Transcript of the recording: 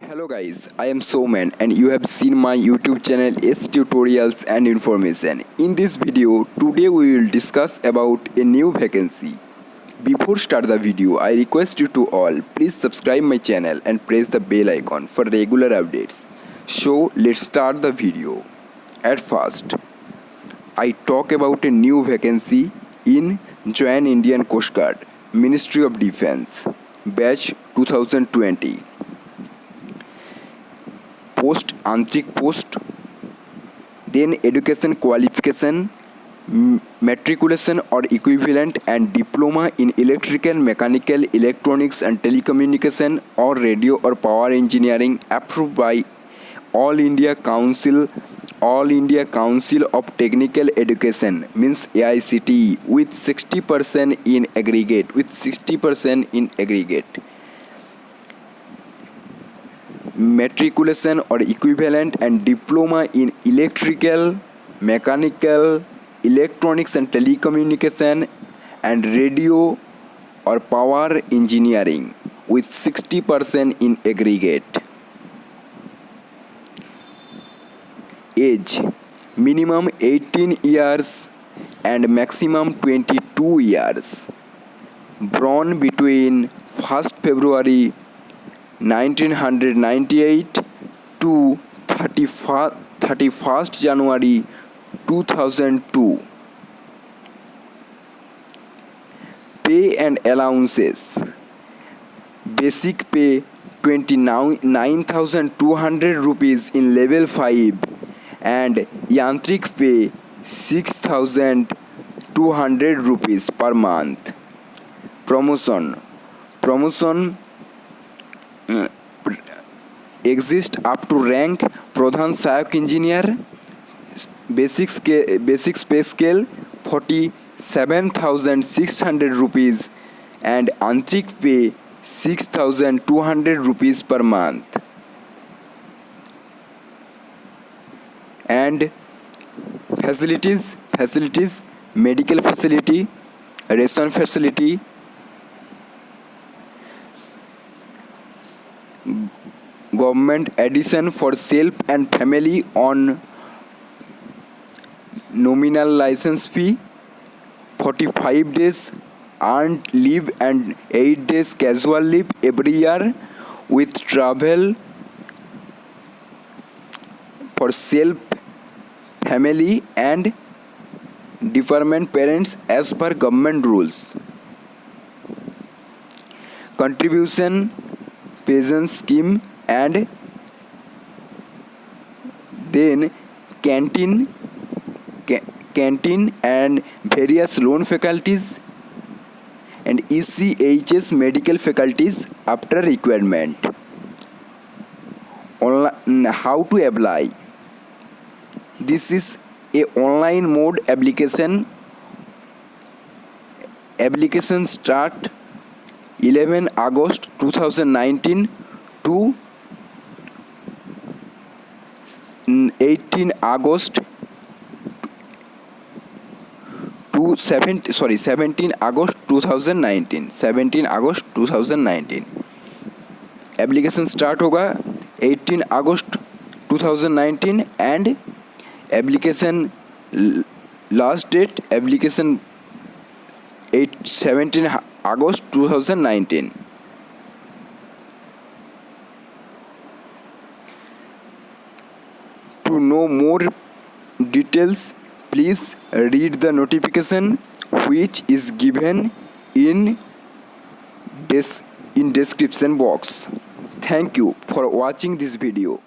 Hello guys, I am Soumen and you have seen my YouTube channel S Tutorials and Information. In this video, today we will discuss about a new vacancy. Before start the video, I request you to all, please subscribe my channel and press the bell icon for regular updates. So let's start the video. At first, I talk about a new vacancy in Join Indian Coast Guard, Ministry of Defence, batch 2020. Post Antrik post, then education qualification, matriculation or equivalent and diploma in electrical, mechanical, electronics and telecommunication or radio or power engineering approved by All India Council of Technical Education means AICTE with 60% in aggregate. Matriculation or equivalent and diploma in electrical, mechanical, electronics and telecommunication and radio or power engineering with 60% in aggregate. Age minimum 18 years and maximum 22 years. Born between 1st February 1998 to 31st January 2002. Pay and allowances. Basic pay 29,200 rupees in level 5 and Yantrik pay 6,200 rupees per month. Promotion exist up to rank Pradhan Sayak Engineer. Basic pay scale 47,600 rupees and Antrik pay 6,200 rupees per month. And facilities medical facility, ration facility, government addition for self and family on nominal license fee, 45 days earned leave and 8 days casual leave every year with travel for self, family and dependent parents as per government rules. Contribution pension scheme and then canteen and various loan faculties and ECHS medical faculties after requirement. How to apply? This is a online mode application. Application start 11 August 2019 to 18 August to 17 August 2019. 17 August 2019 application start होगा 18 August 2019 and application last date application 17 August 2019. To know more details, please read the notification which is given in description box. Thank you for watching this video.